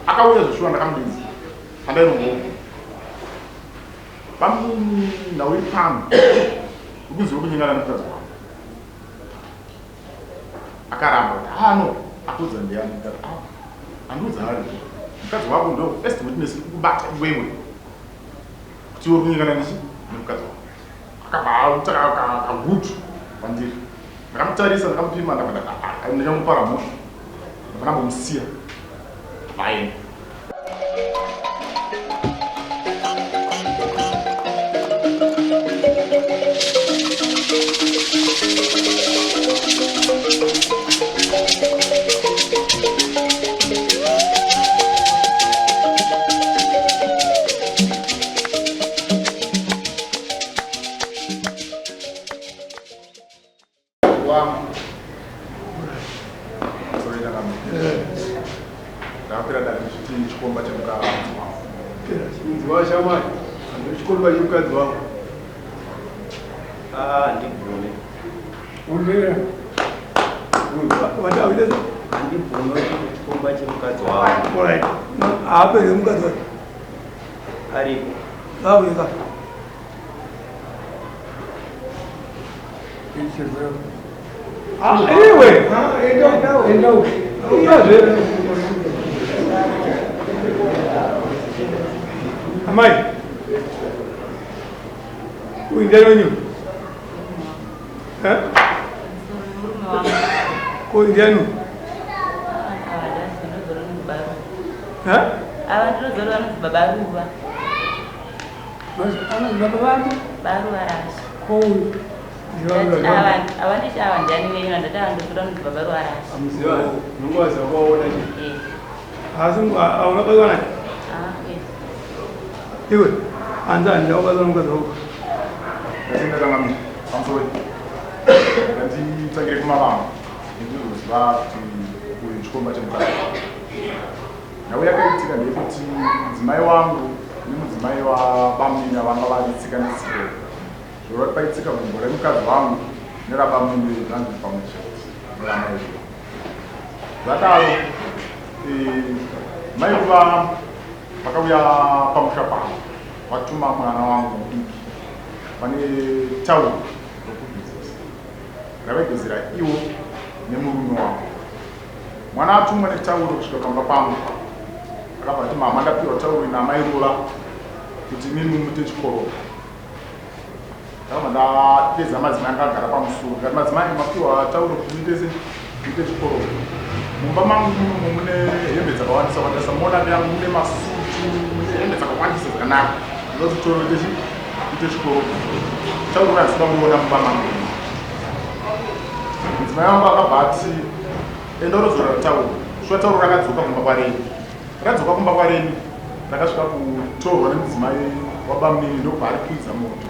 akauya zvishua ndakamudinzi handairongo pamuni nauri pano ukuziva kunyengana nemukadzi wangu akaramba kuti ano akudza ndiani andiudza ari mukadzi wako ndo first witness kubata iwewe kuti uri kunyengana nemukadzi wangu akabva kagutu pandiri ndakamutarisa ndakamupima ndichamupara mhosva ndakanambomusiya vaenda Nemukadzi wangu. Ndibvune. Undira. Wada wida. Ndibvune chikomba chemukadzi wangu. Alright. Apa nemukadzi wangu? Aripo. Zawika. Anyway. Endo. Amai. Kuingianu. Hah? Kuingianu. Hah? Abantu zolwana BabaRuva. Mas ana bababantu Baru arashi. Cool. Abantu shawanjani wena ndatanga ndozolwana BabaRuva arashi. Amziwa. Nongwaza kwaona nje. Eh. Auna kwaona. Yes. Iwe. Anza ndio bazana mkazi wako. Ndaenda kama mimi. Pamsoi. Nditangire kumabanga. Ndizozva kuti chikomba chemukadzi. Nawe yakaitika ndekuti mudzimai wangu nemudzimai wabamuna vanga vaditsika netsika. Zvoro paitika gumbo remukadzi wangu nerabamuna zvanzi pamwe chete neramai. Zvadaro mai kuva vakauya pamusha pavo vatuma mwana wangu mudiki pane tauro rokubhizisa ravegezera iwo nemurume wangu. Mwana atumwa netauro kusvika pamba pangu akabva ati mama ndapiwa tauro namai Rula kuti mimi mumute chikoro. Ndakabva ndatedza madzimai anga agara pamusoro ngati madzimai mapiwa tauro kuti muite chikoro. Mumba mangu mune hembe dzakawandisa wandisa mona yangu mune masutu mune hembe dzakawandisa dzakanaka ndinoti toro ite chikoro. Tauro razida kuona mumba mangu. Mudzimai wangu akabva ati enda unozorora tauro. Shuwa tauro rakadzoka kumba kwareni. Rakadzoka kumba kwareni rakasvika kutorwa nemudzimai wabamuni ndokubva ari kuidza moto.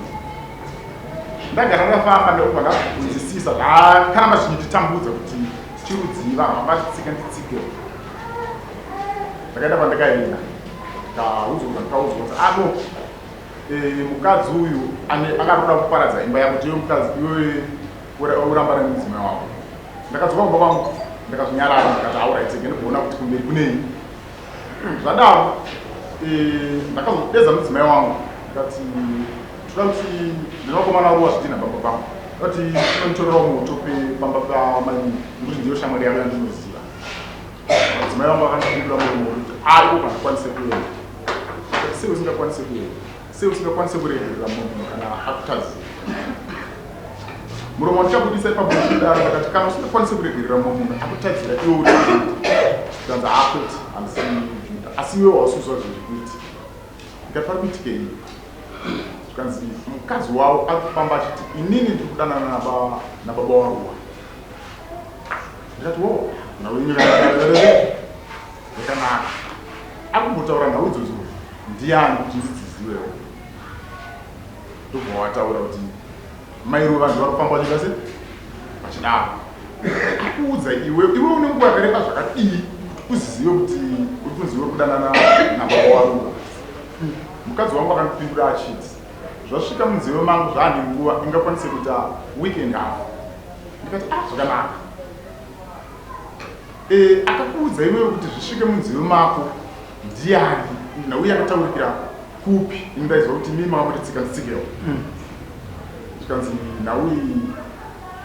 Ndagara ndakafamba ndokubva ndabvunzisisa zvakaramba zvichinditambudza kuti tichirudziva havangachitsika nditsike. Ndakaenda pandakaenda ndaudzwa ndikaudzwa kuti ano mukadzi uyu akaroda kuparadza imba yako tiwe mukadzi iwe uramba nemudzimai wako. Ndakadzoka kumba kwangu ndakazvinyarara ndikati auraitike ndikuona kuti kumberi kunei. Zvadaro ndakazodedza mudzimai wangu ndikati toda kuti ndinokomana ruwa zvidhina pamba pangu ndikati tinonitorerawo moto pamba pamai nokuti ndiyo shamwari yavo yandinoziva. Mudzimai wangu akandipindura muromo kuti aiwo kandikwanise kuenda. Sei usingakwanise kuenda? Sei usingakwanise kuregerera munhu kana akutaziva? Muromo ndichabudisa ipabhuku kudaro ndakati kana usingakwanise kuregerera munhu akutadzira iwe uri kutanza akwete handisemi Juda asi iwe wausuzwa zvekuiti. Ndikati pari kuitikei? Zvikanzi mukadzi wavo akufamba achiti inini ndiri kudanana nababa waruwa. Ndikati wo yakanaka akumbotaura nhau idzodzo ndiani kuti ndidziziwewo. Ndobva wataura kuti mai Ruva vanhu vari kufamba vachita sei vachidaro. Akuudza iwe une nguva yakareba zvakadii uzizive kuti uri kunziwe kudanana nababa waruva. Mukadzi wangu akandipindura achiti zvasvika munzive mangu zvaane nguva ingakwanise kuita week and half. Ndikati zvakanaka. Akakuudza iwewe kuti zvisvike munzive mako ndiani nauya akataurikira kupi indaizwa kuti mimi mamutitsika nditsikewo zvikanzi naui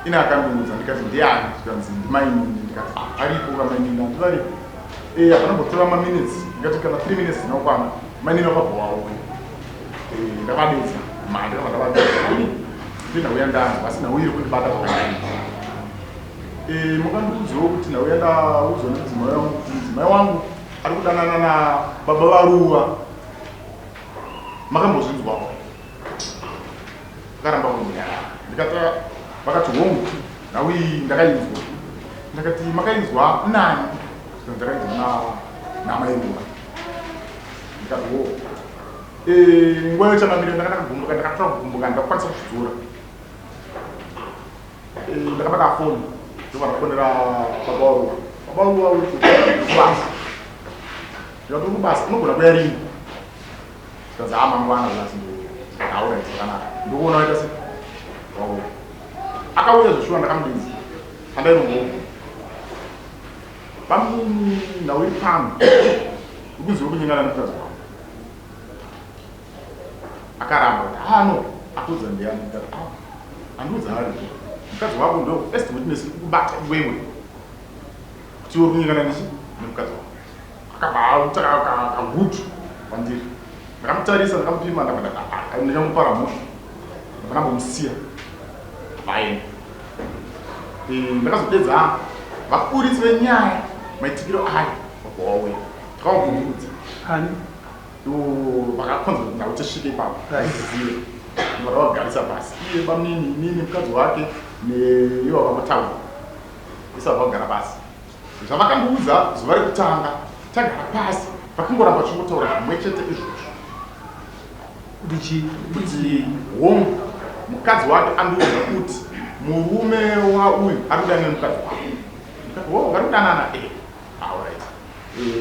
ina akandiudza ndikati ndiani zvikanzi ndimaini ndikati aripo kamainini andivaripo akanambotora maminutes ndikati kana 3 minutes dzinokwana mainini wakabva wauya ndakadedza mhandi ndinauya ndanzi asi naui iri kundibata zvakanyanya mukandiudzawo kuti nauya ndaudzwa nemudzimai wangu ari kudanana naBabaRuva makambozvinzwawo akaramba kunyara ndikati vakati Wangu naui ndakainzwa ndakati makainzwa nani ndakainzwa naMaiRuva ndikati nguva yochamamire ndakagumbuka ndakatora kugumbuka ndakakwanisa kuzvidzora ndakabata foni ndovanafonera BabaRuva uri kubasa ndikati uri kubasa unogona kuya rini zvikanzi mangwana zasi ndaura zvakanaka ndikuona waita se wauya akauya zveshuwa ndakamudinzi andairongoga pamini nauri pano ukunzi urikunyengana nemukadzi wangu akaramba kuti no akudza ndiani ndikati andiudza ari mukadzi wako ndo first witness kubata iwewe kuti uri kunyengana nemukadzi wangu akabva kagutu kwandiri ndakamutarisa ndakamupima ndikamupara mhosva ndakanambomusiya vaenda ndakazodedza vakuritsi venyaya maitikiro ayo vabva wauya ndakavabvunzudza vakakonza kuti ndau tisvike ipapo aizive vakavagarisa pasi iye nini mukadzi wake neivo vakavotaura isabva kugara pasi zvavakandiudza zuva rekutanga tagara pasi vakangoramba chingotaura zvimwe chete izvozvo kuti Wangu mukadzi wake andiudza kuti murume wauyu ari kudana nemukadzi wake vari kudanana alright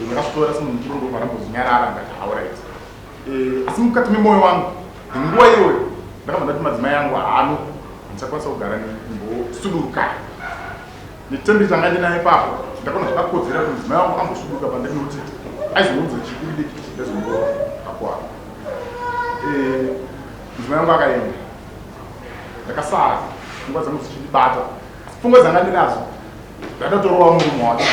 ndakasvitora semunhu mukuru ndovarambozvinyarara ndati alright asi mukati memwoyo wangu nguva iyoyo ndakabva ndati madzimai angu ndichakwanisa kugara nimbosudurukai netembi tanga ndinayo ipapo ndakaona zvakakodzera kuti mudzimai wangu ambosuduruka pandinoti aizoudza chikudi ndezvinguva akakwara mudzimai wangu akaenda ndakasara pfungwa dzangu dzichindibata asi pfungwa dzanga ndinadzo ndadatorowa murume wake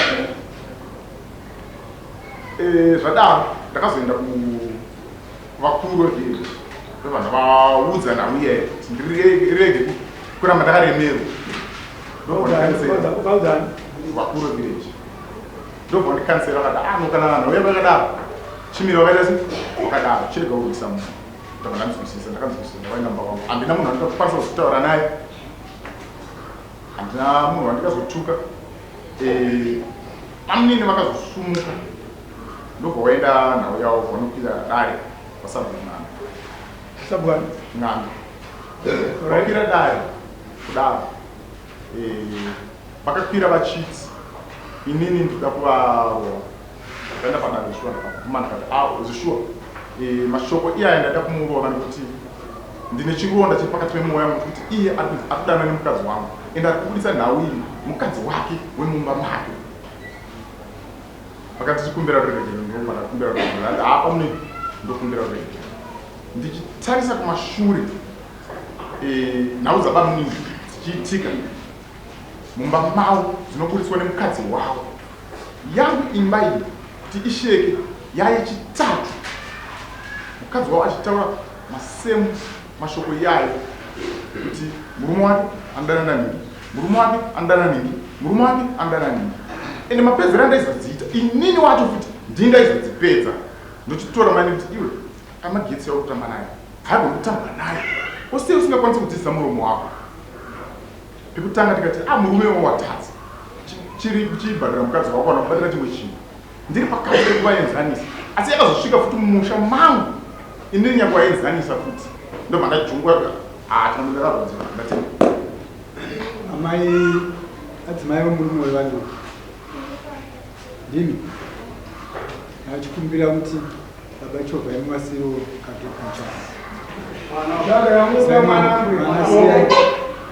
zvadaro ndakazoenda kuvakuru vevhiri ndobva ndavaudza nauye kuti ndirege kuramba ndakaremerwa vakuru vevillage ndobva ndikansera vakati nokanana nauye vakadaro chimiro wakaita se wakadaro chirega kurwisa munhu ndobva ndanzwisisa ndakanzwisisa ndavaenda mba wangu handina munhu wandikakwanisa kuzvitaura naye handina munhu wandikazotuka mamunini vakazosumuka ndobva waenda nhau yavo vanokwira dare vasabwana ng'ando vakwira dare kudaro vakakwira vachiti inini ndikuda kuvarowa ndakaenda padare zvishuwa ndakaguma ndakati zvishuwa mashoko iye aya ndaida kumurova nekuti ndine chironda chiri pakati pemwoyo yangu kuti iye ari kudana nemukadzi wangu ende ari kubudisa nhau iyi mukadzi wake wemumba make vakati chikumbira ruregere ndovanakumbira ruregere apa mune ndokumbira ruregere ndichitarisa kumashure nhau dzabamunini dzichiitika mumba mavo dzinoburiswa nemukadzi wavo yangu imba iyi kuti isheke yayechitatu mukadzi wavo achitaura masemu mashoko yayo kuti murume wake andanana nini murume wake andana nini murume wake andana nini ende mapedzero andaizodziita inini wacho kuti ndingaizodzipedza ndochitora mani kuti iwe amagetsi aukutamba naye haigondotamba naye osei usingakwanisi kudzidzisa muromo wako pekutanga tikati murume watadza chiri kuchibhadhira mukadzi wako kana kubatira chimwe chinhu ndiri pakati pekuvaenzanisa asi yakazosvika futi mumusha mangu inini nyakuvaenzanisa futi ndobva ndajungwa tinomudarabvunzira ndati amai adzimai vemurume wevanhu ndimi achikumbira kuti baba chovha imuwasiro katokucha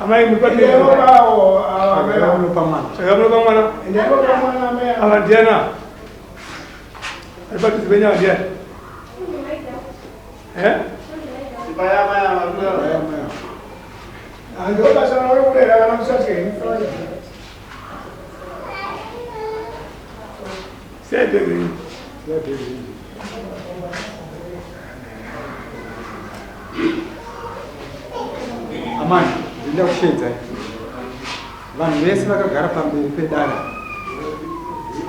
amai mupapiraaunopamwana ava ndiana Alipati zibenya ndia. Baya. Ndio basi na wewe unataka na mshache. Sebe. Amani, ndio kushedza. Vanhu vese vakagara pamberi pedara.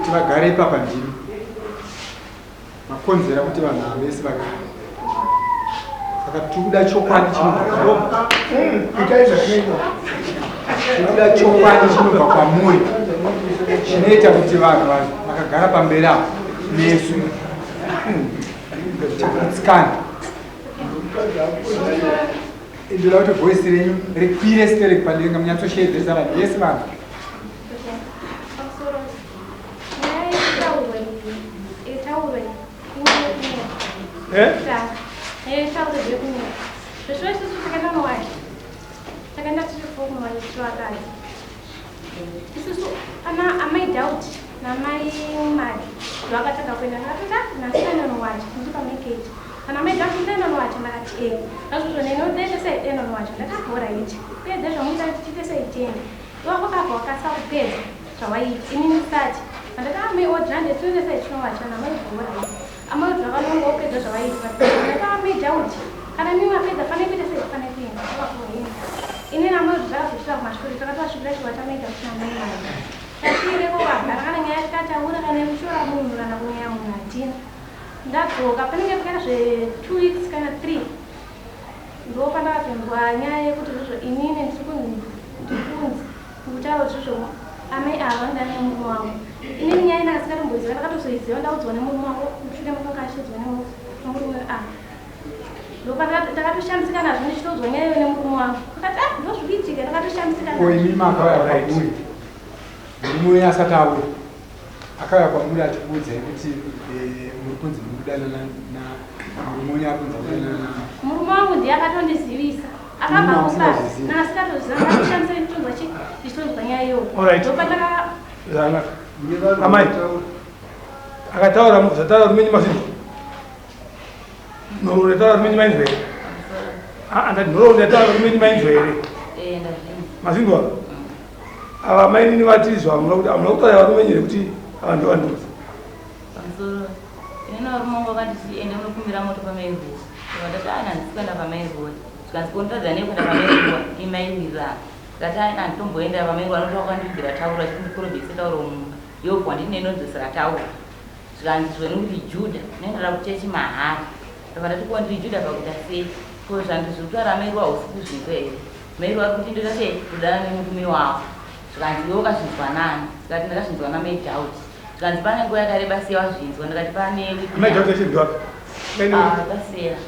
Tivagare ipapa ndimi. Makonzera kuti vanhu vese vagare. Saka tikuda chokwadi chinobva tikuda chokwadi chinobva kwamuri chinoita kuti vanhu vakagara pamberi apo nesu tikutsikana. Ndoda kuti voisi renyu rikwire sitereki padenga munyatsoshedzesa vanhu vese vanhu. Murume asati auya akauya kwamuri achikuudzai kuti muri kunzi muri kudana murume wenyu ari kunzi kudana na murume wangu ndiye akatondizivisa akabva kubasa nasikatoziva ngakushandisa chitonzwa chitonzwa nyaya iyoyo ndopataka zvanaka. Amai akataura muzataura rumenyu mazvinji noretaura rumenyu mainzwa here andati ndorondataura rumenyu mainzwa here mazvindwa ava mainini vatizwa hamuna kutaura rumenyu here kuti ava ndovanduza pamusoro inena rumongo vakati ende munokumbira moto pamairwa vakati anandisikana pamairwa tikanzikondotadza nekuenda pamairwa imairira tikati anditomboenda pamairwa anotoa kwandibvira taura chikundikorobhese tauro mumba yobva ndinenonzesera taura zvikanzizwe nokuti judha noendera kuchechi mahara vakati kondiri judha pakuita sei ko zvandizvokutaura mairwa hausi kuzvinzwa here mairwa ari kuti ndoita sei kudana nemurume wavo zvikanzi iwe wakazvinzwa nani tikati ndakazvinzwa namaidhauti zvikanzi pane nguva yakareba sei wazvinzwa ndikati pane amaidhauti achibva akasera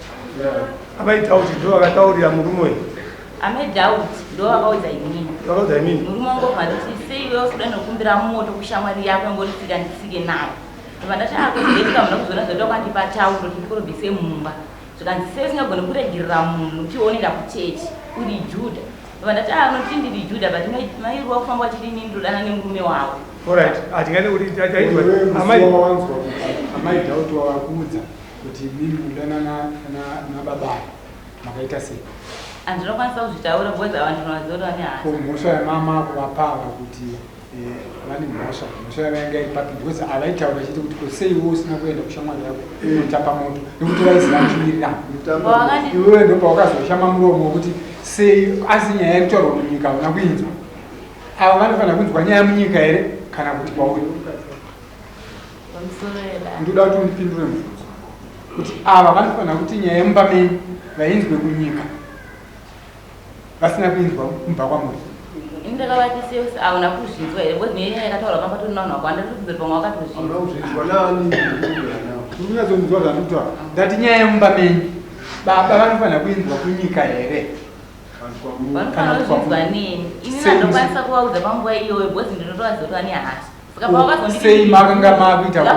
amaidhauti ndo akataurira murume uyu amaidhauti ndo vakaudza inini vakaudza inini murume wangobva ndoti sei iwe usida nokumbira moto kushamwari yako yangorisika ndisike nayo ndobva ndati akuzvetika muna kuzona zvoita kwandipa tauro kuti ndikorobhese mumba zvikanzi sei usingagoni kuregerera munhu uchionera kuchechi uri judha ndobva ndati noti ndiri judha but mairwa kufamba wachidini ndodana nemurume wavo. Alright, atingane kuti taitwa amaidhauti wavakuudza kuti mimi mudana na baba makaita sei andinokwanisa kuzvitaura bwedza vantu vanoziva kuti vane hasa mhosva yamama kuvapava kuti vane mhosva yavainga ipapi because avaitaura chiti kuti koseiwo usina kuenda kushamwari yako utapa moto nekuti vaiziva muchimirira iwewe ndopawakazoshama muromo wekuti sei asi nyaya iri kutaurwa munyika una kuinzwa ava vanofanira kunzwa nyaya munyika here kana kuti kwauri ndoda kuti undipindure mubvunzo kuti ava vanofanira kuti nyaya yemumba menyu vainzwe kunyika vasina kuinzwa mumba kwamuri ndakavati seus auna kuzvinzwa here because nyaya yakataurwa pamba toninaunwa kwanda tozere pamwe wakatozvinzwa urunyadzonzwa zvandikutaura ndati nyaya yemumba menyu baba vanofanira kuinzwa kunyika here vanofanira kuzvinzwa neni ini ndokwanisa kuvaudza panguva iyoyo because ndinotovaziva kuti vane hasi sei makanga makuita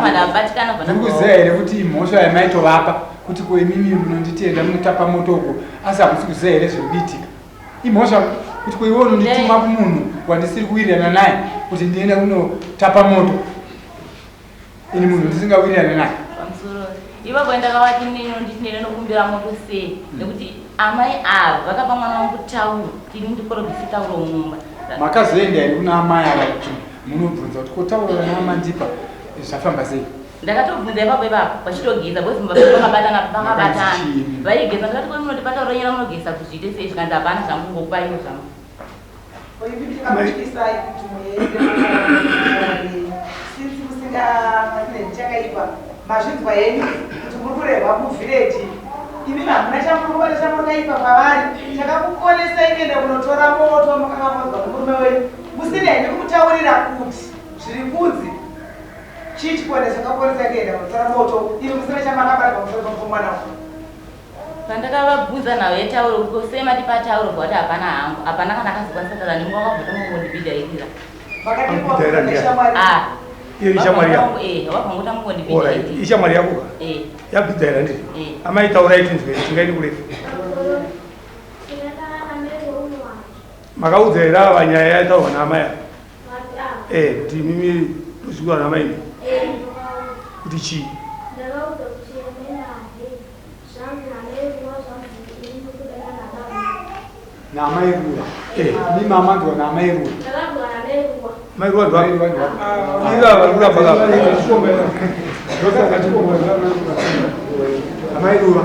ndikuziva here kuti mhosva yamaitovapa kuti koimimi munonditenda munotapa moto uko asi hamusi kuziva here zviri kuitika imhosva kuti koiwe unondituma kumunhu wandisiri kuwirirana naye kuti ndiende kunotapa moto ini munhu ndisingawirirana naye pamusoro ipapo ndakavati ndinenge nokumbira moto sei nekuti amai ava vakapa mwana wangu tauro tini ndikorobvisi tauro mumba makazoenda here kuna amai ava kuti munobvunza kuti kotaura naama ndipa zvafamba sei ndakatobvunza ipapo ipapo vachitogeza bosi vakabatana vaigeza ndakati koi munoti patauro nyera munogeza kuzviite sei zvikanzi hapana zvangu ngokupaiwo zvangu since musingachakaipa mazvinzwa henyu kuti muri kurehwa muvhireji imi hamuna chamurikubata chamurikaipa kwavari chakakukonesai kuenda kunotora moto makakamodzwa nomurume wenyu musina henyu kumutaurira kuti zviri kunzi chii chikonesa chakakukonesai kuenda kunotora moto imi musina chamakabata pamusoro pamwana pandakavabvunza nawo yetauro kuti sei mati patauro kuti hapana hangu hapana kana akazokwanisa taura nemu wakabvota mungondibhidhairira ishamwari yakuka yabhidhaira ndii amaitaura itinzwe tingaini kurefu makaudza here ava nyaya yataurwa naamai kuti mimi tozvikura namaini kuti chii naamairura ni mama ndo naamairura mairua ndo ila varura baka amairura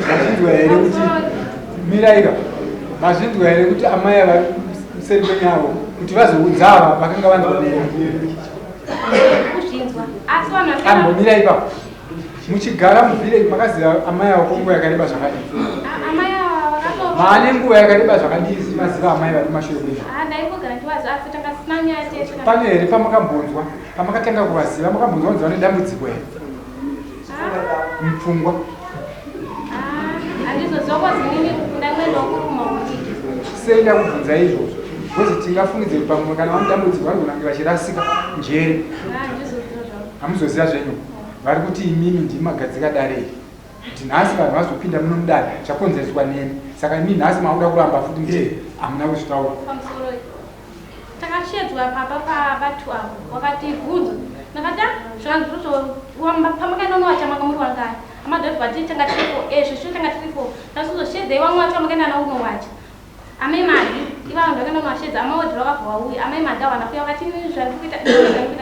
mazvindwa here kuti miraira mazvindwa here kuti amai ava museri kwenyavo kuti vazoudza ava vakanga vanzambomira ipapo muchigara muvhireji makaziva amai avo kwenguva yakareba zvakadii maane nguva yakareba zvakadii maziva amai vari kumashure kwenyu pane here pamakambonzwa pamakatanga kuvaziva makambonzwa kunzi vane dambudziko here mupfungwa sei ndakubvunza izvozvo bcause tingafungidze kuti pamwe kana vane dambudziko vari kunange vachirasika njere hamuzoziva zvenyu vari kuti imimi ndimagadzika darei kuti nhasi vanhu vazopinda muno mudare chakonzereswa nemi saka imi nhasi makuda kuramba futi muti hamuna kuzvitaura takashedzwa papa pavatu avo wakatibvunza nakati zvanzvozvowamba pamakaendonowa chamakamburi wangani amadhoti vati tanga tiripo zvisho tanga tiripo tasizoshedzei vamwe vacho vamakaenda naunowacha amai madi ivanhu vakaenda unoashedza amaodhi vakabva vauya amai madi awana kuya vakati zvarikuita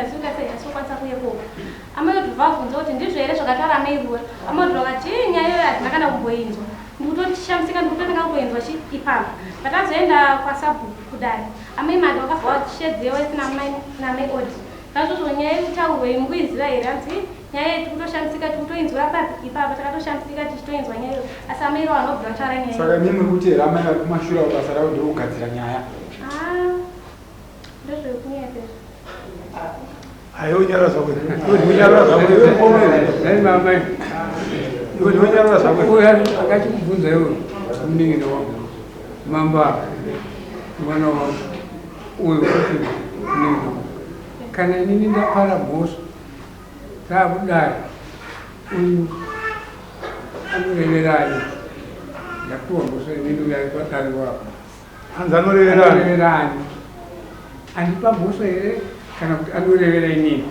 zvikasei asokwanisa kuyepo amaodhi vabvunza kuti ndizvo here zvakataura amairua amaodhi vakati nyaya iyoyo hadina kana kumboinzwa ndikutotishamisika ndikutotanga kumboinzwa ipapa patazoenda kwasabu kudare amai madi vakabva vashedzewa isina namai odhi nazvozvo nyaya yekutaurwa imukuiziva here anzi nyaya yedu kutoshamisika tikutoinzwira papi ipapa takatoshamisika tichitoinzwa nyaya iyo asi amairo vanobva vataura nyaya saka mimi muri kuti here amai vari kumashure basa ravo ndokugadzira nyaya ndozvekunyepezvo aiwo nyara zvakwe ionyarara zvakwe ionyarara zvakwe akachikubvunza iwo mningino wangu mamba mwana wangu uyu kuti mningino kana inini ndapara mhosva taakudai uyu anoreverani ndapiwa mhosva inini uyai padare wako hanzi anoreverani andipa mhosva here kana kuti anorevera inini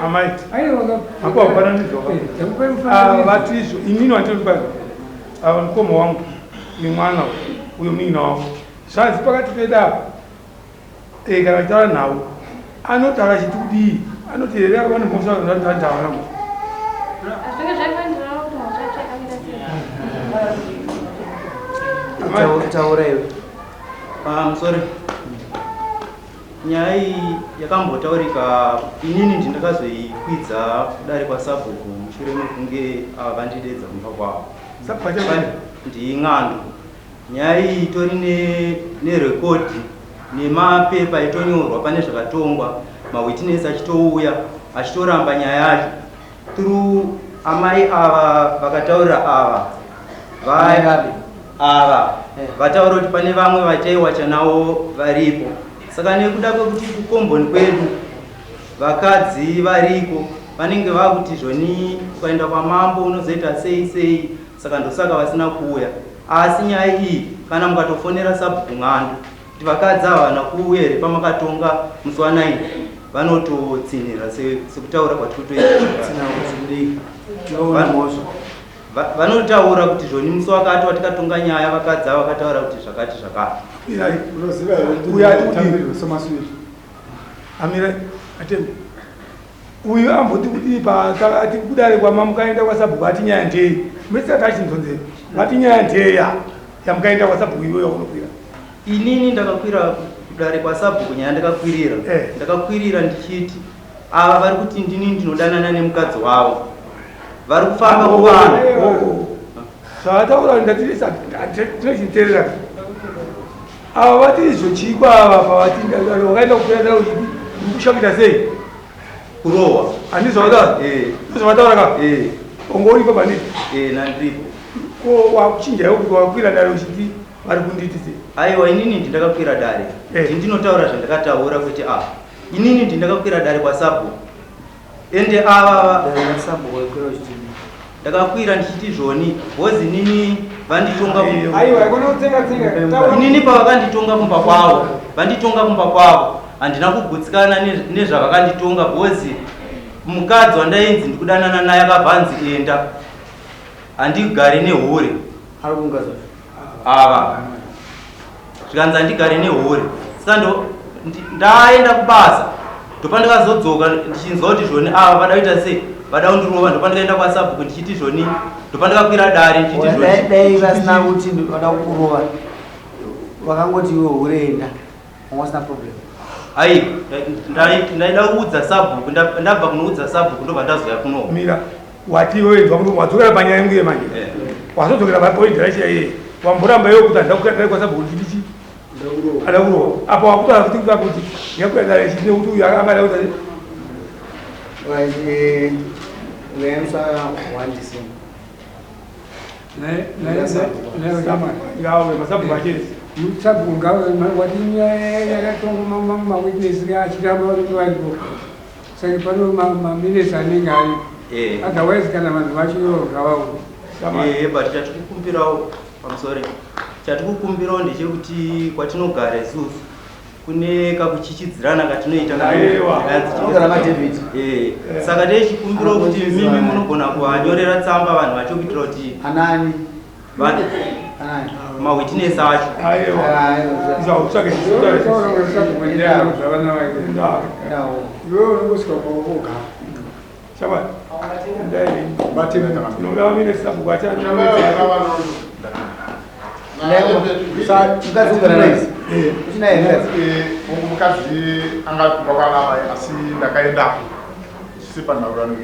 amai aiwa apa wapananidzwa vati izvo inini wandinopa ava mukoma wangu nemwana uyo munina wangu zvanzi pakati pedapa kana achitaura nawo anotaura chiti kudii anoti here vane mhosva ndandavana taura iwe pamusoro nyaya iyi yakambotaurika inini ndindakazoikwidza kudare kwasabhuku mushure mekunge ava vandidedza kumba kwavo nding'ando nyaya iyi itori nerekodhi nemapepa itonyorwa pane zvakatongwa mawitness achitouya achitoramba nyaya yacho through amai ava vakataurira ava vataura kuti pane vamwe vataiwacha navo varipo saka nekuda kwekuti kukomboni kwedu vakadzi variko vanenge vakuti zvoni ukaenda kwamambo unozoita sei saka ndosaka vasina kuuya asi nyaya iyi kana mukatofonera sabhuku ng'ando kuti vakadzi ava havana kuuya here pamakatonga musi wa9 vanototsinira sekutaura vanotaura kuti zvoni musi wakati watikatonga nyaya vakadzi vakataura kuti zvakati zvakati uyu amboti kuti pakati kudare kwama mukaenda kwasabhuku ati nyaya ndei mesati achinzonze vati nyaya ndeya yamukaenda kwasabhuku iyoyo unokwira inini ndakakwira kudare kwasabhuku nyaya ndakakwirira ndakakwirira ndichiti ava vari kuti ndini ndinodanana nemukadzi wavo vari kufamba kuvanhu zvavataura ndatinochinteerera ava vati izvochikwa ava pavati wakaenda kukwira daro chipi kushakuita sei kurohwa handizvavataura zvavataura ka ongouripo panditi nandiripo ko wakuchinjawo kuti wakwira dare uchiti vari kunditi sei aiwa inini ndindakakwira dare ndinotaura zvandakataura kuti inini ndindakakwira dare kwasabhuku ende ava ndakakwira ndichiti zvoni bhozi nini vanditonga inini pavakanditonga kumba kwavo vanditonga kumba kwavo handina kugutsikana nezvavakanditonga bhozi mukadzi wandainzi ndikudanana naye akabvanzi enda handigare nehure ava zvikanzi handigare nehure saka ndaenda kubasa ndopandikazodzoka ndichinzwa kuti zvoni ava vada kuita sei vada kundirova ndopandikaenda kwasabhuku ndichiti zvoni ndopandikakwira dare ndichiti dai vasina kuti vada kukurova vakangoti iwe hureenda wasina problem ai ndaida kuudza sabhuku ndabva kunoudza sabhuku ndobva ndazoya kuno mira wati iwewe wadzokera panyaya yangu yemanje wazodzokera papoindi rachaiye wamboramba iwe kuti handakukwira dare kwasabhuku ndichiti ada kurova apa wakutaura kuti kuda kuti yakwira dare chiti nekuti uyu angada kuta masabhuku achezi sabhuku ngawati yakatonga mawitness achiramba vanhu saka pano maminesi anenge ari otherwise kana vanhu vacho gavawo but chatikukumbirawo pamusori chatikukumbirawo ndechekuti kwatinogara isusu kune kakuchichidzirana katinoita saka ndechikumbirawo kuti mimi munogona kuvanyorera tsamba vanhu vacho kuitira kuti anani mawitness acho mukadzi angakumba kwanamai asi ndakaenda sipanhaurano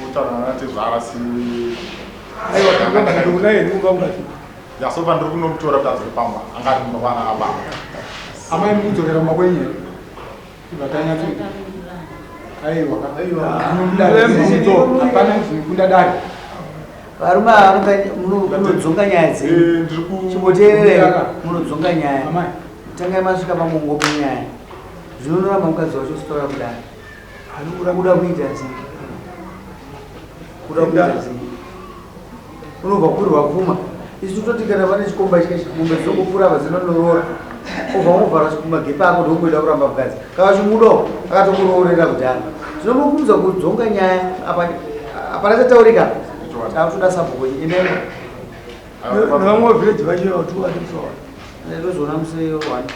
kutaurana natezvara yasopa ndiri kunomutora kuti adziri pamba angati kumba kwana ababa amai mukudzokera mumakwenye vatanyatsoita apana zvinokunda dare varume munodzonga nyaya dzenyu chimboteererei munodzonga nyaya tangai masvika pamongopo nyaya zvinonoramba mukadzi wacho usitaura kudai kuda kuita sei unobva kuri wapfuma isi tototi kana pane chikomba chikombe dzokupfuura vazinonorora obva mubvara chikumagep ako ndokuenda kuramba mukadzi kava chimudo akatokuroorera kudhara zvinomukumudza kudzonga nyaya apana chataurika takutoda sabhuku endeni nevamwe village vachivatuvatirisowa ndozona museyo wani